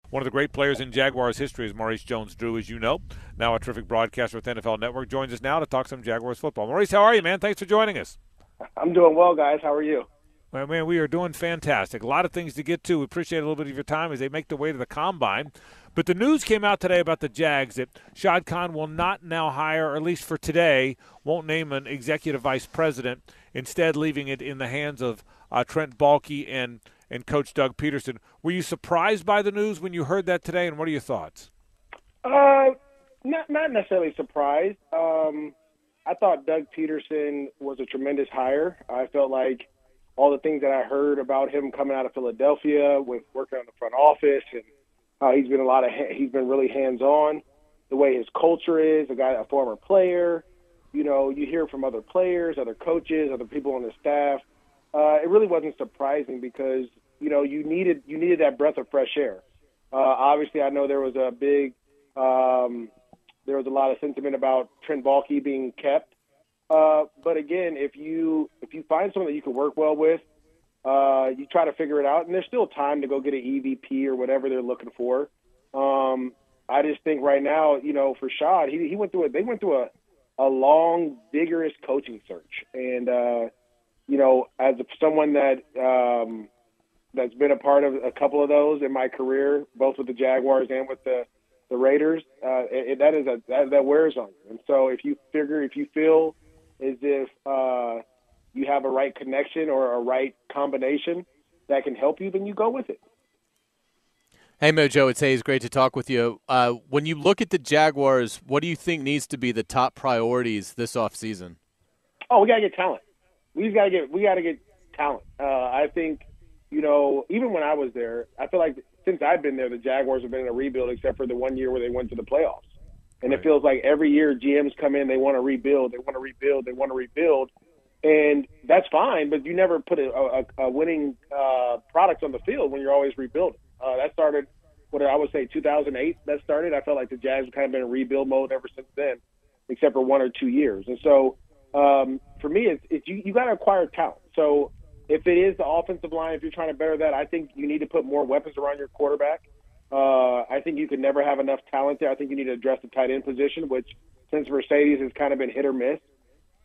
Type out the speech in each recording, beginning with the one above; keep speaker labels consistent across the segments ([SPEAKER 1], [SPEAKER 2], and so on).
[SPEAKER 1] One of the great players in Jaguars history is Maurice JonesDrew, as you know. Now a terrific broadcaster with NFL Network. Joins us now to talk some Jaguars football. Maurice, how are you, man? Thanks for joining us.
[SPEAKER 2] I'm doing well, guys. How are you?
[SPEAKER 1] Well, man, we are doing fantastic. A lot of things to get to. We appreciate a little bit of your time as they make their way to the Combine. But the news came out today about the Jags that Shad Khan will not now hire, or at least for today, won't name an executive vice president, instead leaving it in the hands of Trent Baalke and Coach Doug Pederson. Were you surprised by the news when you heard that today, and what are your thoughts?
[SPEAKER 2] Not necessarily surprised. I thought Doug Pederson was a tremendous hire. I felt like all the things that I heard about him coming out of Philadelphia with working on the front office and how he's been really hands-on, the way his culture is, a former player. You know, you hear from other players, other coaches, other people on the staff. It really wasn't surprising because, you know, you needed that breath of fresh air. Obviously, I know there was a lot of sentiment about Trent Baalke being kept. But again, if you find someone that you can work well with, you try to figure it out, and there's still time to go get an EVP or whatever they're looking for. I just think right now, you know, for Shad, they went through a long, vigorous coaching search, and you know, as someone that that's been a part of a couple of those in my career, both with the Jaguars and with the Raiders, that wears on you. And so if you feel as if you have a right connection or a right combination that can help you, then you go with it.
[SPEAKER 3] Hey, Mojo, it's Hayes. Great to talk with you. When you look at the Jaguars, what do you think needs to be the top priorities this offseason?
[SPEAKER 2] Oh, we got to get talent. We got to get talent. I think, you know, even when I was there, I feel like since I've been there, the Jaguars have been in a rebuild except for the one year where they went to the playoffs. And It feels like every year GMs come in, they want to rebuild, and that's fine. But you never put a winning product on the field when you're always rebuilding. That started, I would say 2008. That started. I felt like the Jags have kind of been in rebuild mode ever since then, except for 1 or 2 years. And so for me, you got to acquire talent. So if it is the offensive line, if you're trying to better that, I think you need to put more weapons around your quarterback. I think you can never have enough talent there. I think you need to address the tight end position, which since Mercedes has kind of been hit or miss.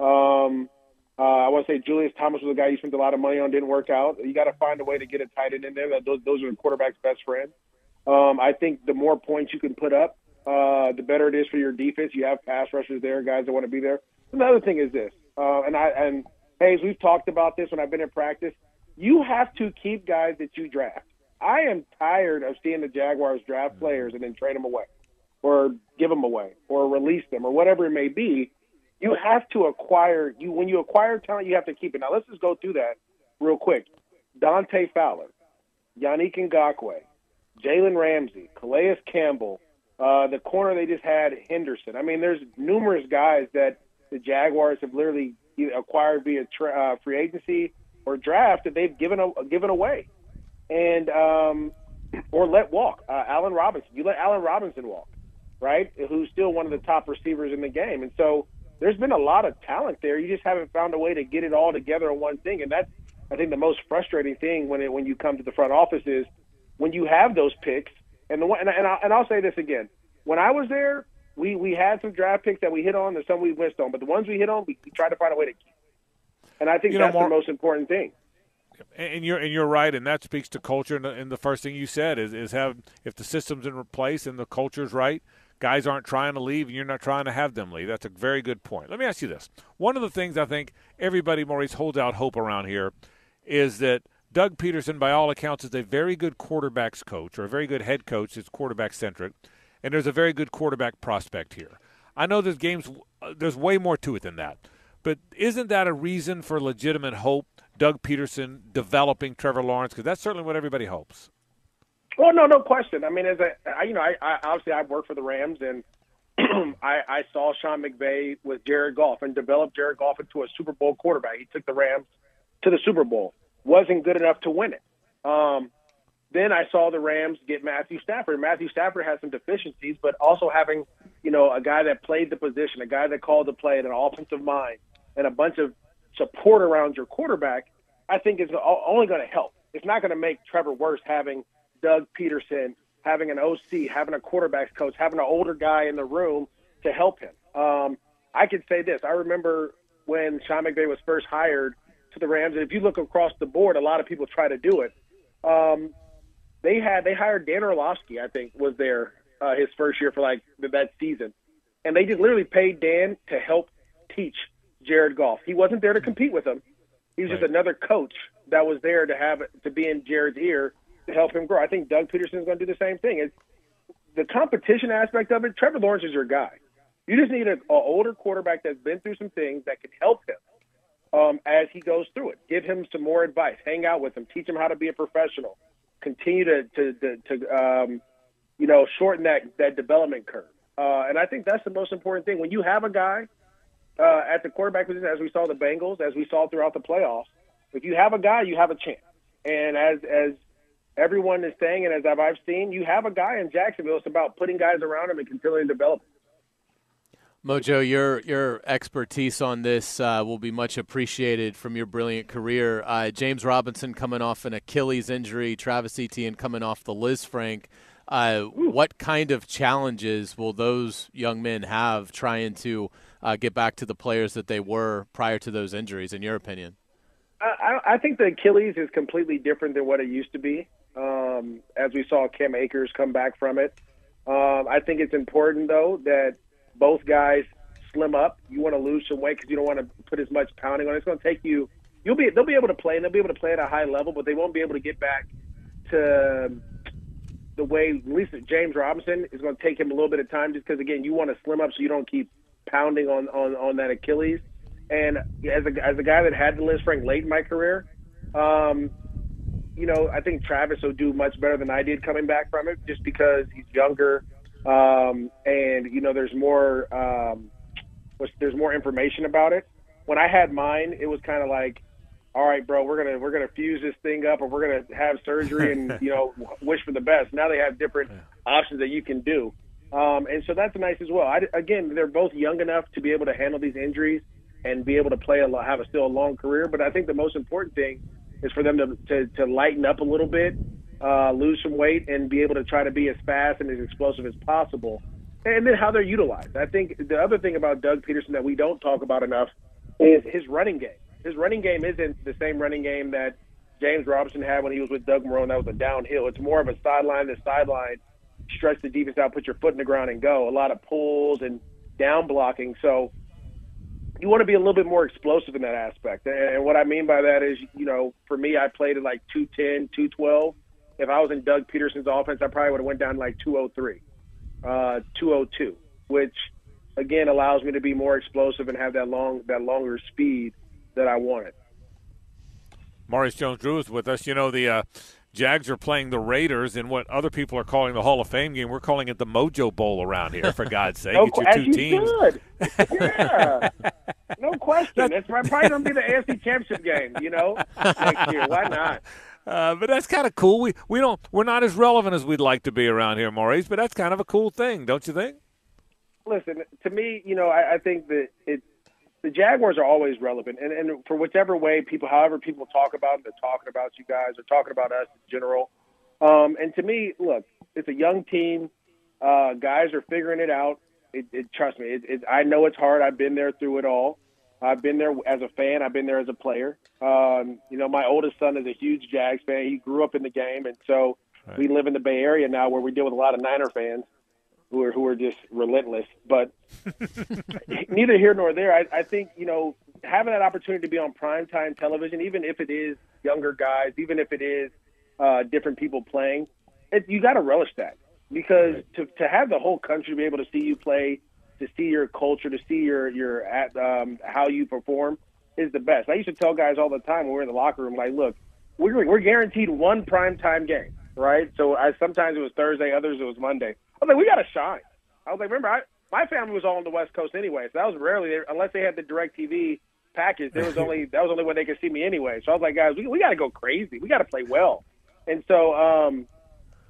[SPEAKER 2] I want to say Julius Thomas was a guy you spent a lot of money on, didn't work out. You got to find a way to get a tight end in there. Those are the quarterback's best friends. I think the more points you can put up, the better it is for your defense. You have pass rushers there, guys that want to be there. Another thing is this, and Hayes, we've talked about this when I've been in practice. You have to keep guys that you draft. I am tired of seeing the Jaguars draft players and then trade them away or give them away or release them or whatever it may be. You have to acquire – when you acquire talent, you have to keep it. Now, let's just go through that real quick. Dante Fowler, Yannick Ngakoue, Jalen Ramsey, Calais Campbell, the corner they just had, Henderson. I mean, there's numerous guys that the Jaguars have literally either acquired via free agency or draft that they've given away. And or let walk. Allen Robinson. You let Allen Robinson walk, right? Who's still one of the top receivers in the game. And so there's been a lot of talent there. You just haven't found a way to get it all together in one thing. And that's, I think, the most frustrating thing when you come to the front office is when you have those picks. And I'll say this again. When I was there, we had some draft picks that we hit on and some we missed on. But the ones we hit on, we tried to find a way to keep. And I think that's the most important thing.
[SPEAKER 1] And you're right, and that speaks to culture. And the first thing you said is have, if the system's in place and the culture's right, guys aren't trying to leave, and you're not trying to have them leave. That's a very good point. Let me ask you this: one of the things I think everybody, Maurice, holds out hope around here is that Doug Pederson, by all accounts, is a very good quarterbacks coach or a very good head coach. It's quarterback centric, and there's a very good quarterback prospect here. I know there's way more to it than that, but isn't that a reason for legitimate hope? Doug Pederson developing Trevor Lawrence, because that's certainly what everybody hopes.
[SPEAKER 2] Well, no question. I mean, I obviously I work for the Rams, and I saw Sean McVay with Jared Goff and developed Jared Goff into a Super Bowl quarterback. He took the Rams to the Super Bowl. Wasn't good enough to win it. Then I saw the Rams get Matthew Stafford. Matthew Stafford has some deficiencies, but also having, a guy that played the position, a guy that called the play, and an offensive mind, and a bunch of support around your quarterback, I think is only going to help. It's not going to make Trevor worse having Doug Pederson having an OC, having a quarterbacks coach, having an older guy in the room to help him. I could say this. I remember when Sean McVay was first hired to the Rams, and if you look across the board, a lot of people try to do it. They hired Dan Orlovsky, I think, was there his first year for that season. And they just literally paid Dan to help teach Jared Goff. He wasn't there to compete with him. He was just another coach that was there to be in Jared's ear to help him grow. I think Doug Pederson is going to do the same thing. It's the competition aspect of it. Trevor Lawrence is your guy. You just need an older quarterback that's been through some things that can help him as he goes through it. Give him some more advice. Hang out with him. Teach him how to be a professional. Continue to shorten that development curve. And I think that's the most important thing. When you have a guy at the quarterback position, as we saw the Bengals, as we saw throughout the playoffs, if you have a guy, you have a chance. And as everyone is saying, and as I've seen, you have a guy in Jacksonville. It's about putting guys around him and continuing to develop.
[SPEAKER 3] Mojo, your expertise on this will be much appreciated from your brilliant career. James Robinson coming off an Achilles injury, Travis Etienne coming off the Liz Frank. What kind of challenges will those young men have trying to get back to the players that they were prior to those injuries, in your opinion?
[SPEAKER 2] I think the Achilles is completely different than what it used to be, as we saw Cam Akers come back from it. I think it's important, though, that both guys slim up. You want to lose some weight because you don't want to put as much pounding on it. It's going to take you – they'll be able to play, and they'll be able to play at a high level, but they won't be able to get back to the way – at least James Robinson is going to take him a little bit of time just because, again, you want to slim up so you don't keep pounding on that Achilles. And as a guy that had the Liz Frank late in my career, I think Travis will do much better than I did coming back from it just because he's younger. And there's more information about it. When I had mine, it was kind of like, all right, bro, we're gonna fuse this thing up, or we're gonna have surgery and wish for the best. Now they have different options that you can do, and so that's nice as well. Again, they're both young enough to be able to handle these injuries and be able to play have still a long career. But I think the most important thing is for them to lighten up a little bit. Lose some weight and be able to try to be as fast and as explosive as possible. And then how they're utilized. I think the other thing about Doug Pederson that we don't talk about enough is his running game. His running game isn't the same running game that James Robinson had when he was with Doug Marrone. That was a downhill. It's more of a sideline to sideline, stretch the defense out, put your foot in the ground and go. A lot of pulls and down blocking. So you want to be a little bit more explosive in that aspect. And what I mean by that is, for me, I played at like 210, 212. If I was in Doug Pederson's offense, I probably would have went down to like 203, 202, which, again, allows me to be more explosive and have that longer speed that I wanted.
[SPEAKER 1] Maurice JonesDrew is with us. The Jags are playing the Raiders in what other people are calling the Hall of Fame game. We're calling it the Mojo Bowl around here, for God's sake.
[SPEAKER 2] No,
[SPEAKER 1] it's your two teams.
[SPEAKER 2] Should. Yeah. No question. It's probably going to be the AFC Championship game, next year. Why not?
[SPEAKER 1] But that's kind of cool. We're not as relevant as we'd like to be around here, Maurice. But that's kind of a cool thing, don't you think?
[SPEAKER 2] Listen, to me, I think that the Jaguars are always relevant, and for whichever way however people talk about it, they're talking about you guys, they're talking about us in general. And to me, look, it's a young team. Guys are figuring it out. Trust me, I know it's hard. I've been there through it all. I've been there as a fan. I've been there as a player. My oldest son is a huge Jags fan. He grew up in the game, and so we live in the Bay Area now where we deal with a lot of Niner fans who are just relentless. But neither here nor there. I think, having that opportunity to be on primetime television, even if it is younger guys, even if it is different people playing, you got to relish that. Because to have the whole country be able to see you play, to see your culture, to see your how you perform is the best. I used to tell guys all the time when we were in the locker room, like, look, we're guaranteed one primetime game, right? So sometimes it was Thursday, others it was Monday. I was like, we got to shine. I was like, remember, my family was all on the West Coast anyway, so that was rarely there, unless they had the DirecTV package. That was only when they could see me anyway. So I was like, guys, we got to go crazy. We got to play well. And so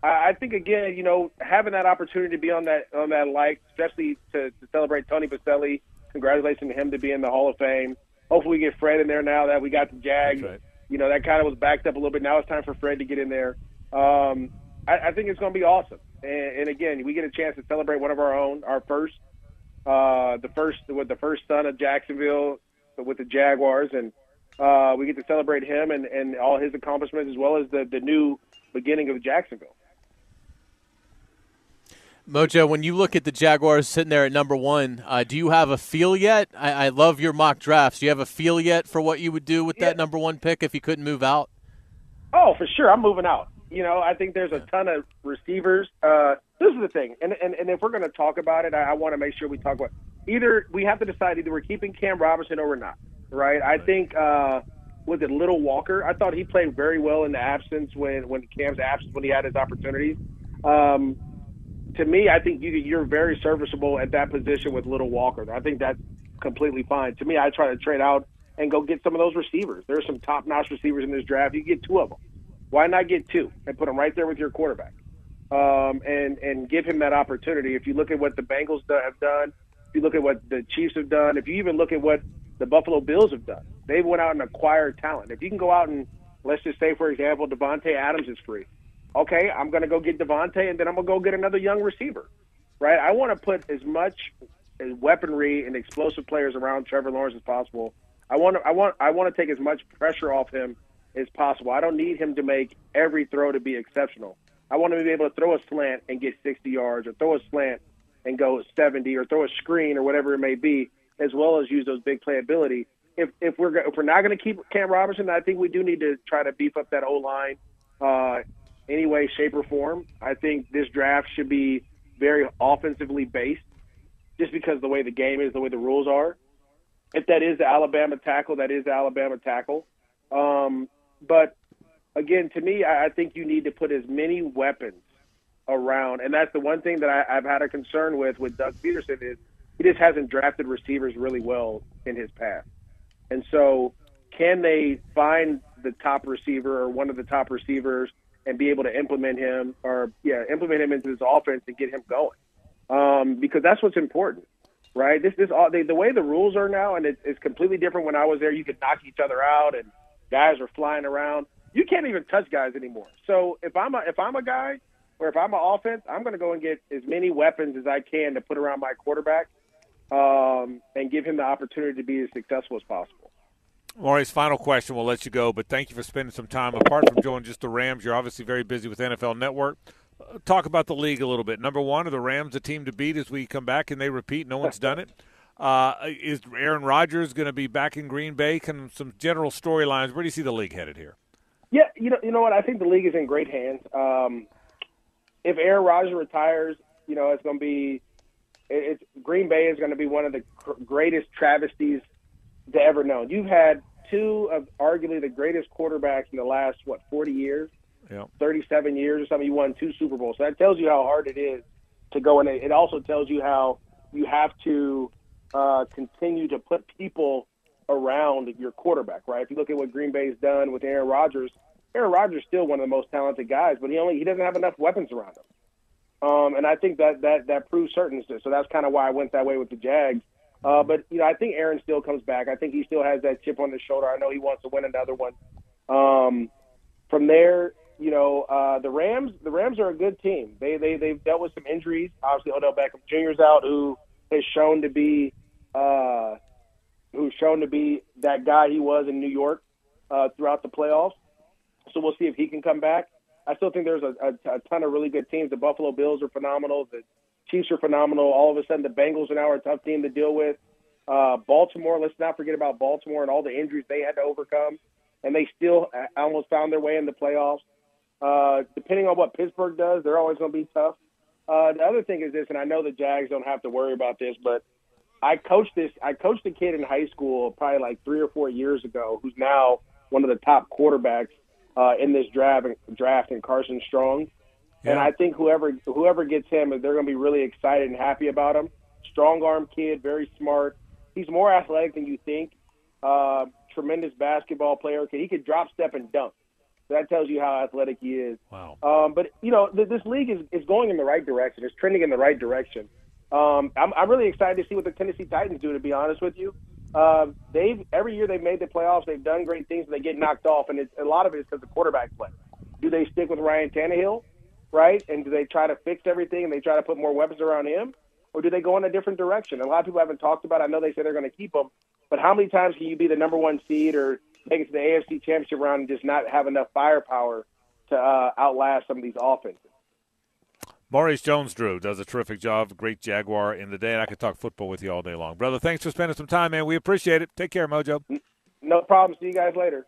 [SPEAKER 2] I think, again, having that opportunity to be on that light, especially to celebrate Tony Baselli, congratulations to him to be in the Hall of Fame. Hopefully we get Fred in there now that we got the Jags. Right. That kind of was backed up a little bit. Now it's time for Fred to get in there. I think it's going to be awesome. And again, we get a chance to celebrate one of our own, the first son of Jacksonville with the Jaguars, and we get to celebrate him and all his accomplishments, as well as the new beginning of Jacksonville.
[SPEAKER 3] Mojo, when you look at the Jaguars sitting there at number 1, do you have a feel yet? I love your mock drafts. Do you have a feel yet for what you would do with that number 1 pick if you couldn't move out?
[SPEAKER 2] Oh, for sure. I'm moving out. I think there's a ton of receivers. This is the thing, and if we're going to talk about it, I want to make sure we talk about either we have to decide either we're keeping Cam Robinson or we're not, right? I think was it Little Walker? I thought he played very well in the absence when Cam's absence when he had his opportunities. To me, I think you're very serviceable at that position with Little Walker. I think that's completely fine. To me, I try to trade out and go get some of those receivers. There are some top-notch receivers in this draft. You get 2 of them. Why not get 2 and put them right there with your quarterback and give him that opportunity? If you look at what the Bengals have done, if you look at what the Chiefs have done, if you even look at what the Buffalo Bills have done, they went out and acquired talent. If you can go out and, let's just say, for example, Devontae Adams is free. Okay, I'm going to go get Devontae, and then I'm going to go get another young receiver, right? I want to put as much weaponry and explosive players around Trevor Lawrence as possible. I want to take as much pressure off him as possible. I don't need him to make every throw to be exceptional. I want him to be able to throw a slant and get 60 yards, or throw a slant and go 70, or throw a screen or whatever it may be, as well as use those big playability. If we're not going to keep Cam Robinson, I think we do need to try to beef up that O-line. Any way, shape, or form. I think this draft should be very offensively based, just because the way the game is, the way the rules are. If that is the Alabama tackle, that is the Alabama tackle. But again, to me, I think you need to put as many weapons around, and that's the one thing that I've had a concern with Doug Pederson is he just hasn't drafted receivers really well in his past. And so, can they find the top receiver or one of the top receivers and be able to implement him into this offense and get him going? Because that's what's important, right? The way the rules are now, and it's completely different. When I was there, you could knock each other out, and guys are flying around. You can't even touch guys anymore. So if I'm a guy, or if I'm an offense, I'm going to go and get as many weapons as I can to put around my quarterback, and give him the opportunity to be as successful as possible.
[SPEAKER 1] Maurice, final question. We'll let you go, but thank you for spending some time. Apart from joining just the Rams, you're obviously very busy with NFL Network. Talk about the league a little bit. Number 1, are the Rams a team to beat as we come back and they repeat? No one's done it. Is Aaron Rodgers going to be back in Green Bay? Some general storylines. Where do you see the league headed here?
[SPEAKER 2] Yeah, you know what? I think the league is in great hands. If Aaron Rodgers retires, it's going to be Green Bay is going to be one of the greatest travesties to ever known. You've had 2 of arguably the greatest quarterbacks in the last 40 years, 37 years or something. You won 2 Super Bowls, so that tells you how hard it is to go in. It also tells you how you have to continue to put people around your quarterback, right? If you look at what Green Bay's done with Aaron Rodgers is still one of the most talented guys, but he doesn't have enough weapons around him. And I think that proves certain. So that's kind of why I went that way with the Jags. But I think Aaron still comes back. I think he still has that chip on his shoulder. I know he wants to win another one. From there, the Rams are a good team. They've dealt with some injuries. Obviously, Odell Beckham Jr. is out, who has shown to be that guy he was in New York throughout the playoffs. So we'll see if he can come back. I still think there's a ton of really good teams. The Buffalo Bills are phenomenal. The Chiefs are phenomenal. All of a sudden, the Bengals are now a tough team to deal with. Baltimore, let's not forget about Baltimore and all the injuries they had to overcome, and they still almost found their way in the playoffs. Depending on what Pittsburgh does, they're always going to be tough. The other thing is this, and I know the Jags don't have to worry about this, but I coached a kid in high school probably like 3 or 4 years ago who's now one of the top quarterbacks in this draft, and Carson Strong. Yeah. And I think whoever gets him, they're going to be really excited and happy about him. Strong arm kid, very smart. He's more athletic than you think. Tremendous basketball player. He could drop, step, and dunk. So that tells you how athletic he is.
[SPEAKER 1] Wow.
[SPEAKER 2] But this league is going in the right direction. It's trending in the right direction. I'm really excited to see what the Tennessee Titans do, to be honest with you. Every year they've made the playoffs. They've done great things, and they get knocked off. And a lot of it is because the quarterback play. Do they stick with Ryan Tannehill? right? And do they try to fix everything and they try to put more weapons around him? Or do they go in a different direction? A lot of people haven't talked about it. I know they say they're going to keep him, but how many times can you be the number one seed or make it to the AFC Championship round and just not have enough firepower to outlast some of these offenses?
[SPEAKER 1] Maurice JonesDrew does a terrific job, great Jaguar in the day, and I could talk football with you all day long. Brother, thanks for spending some time, man. We appreciate it. Take care, Mojo.
[SPEAKER 2] No problem. See you guys later.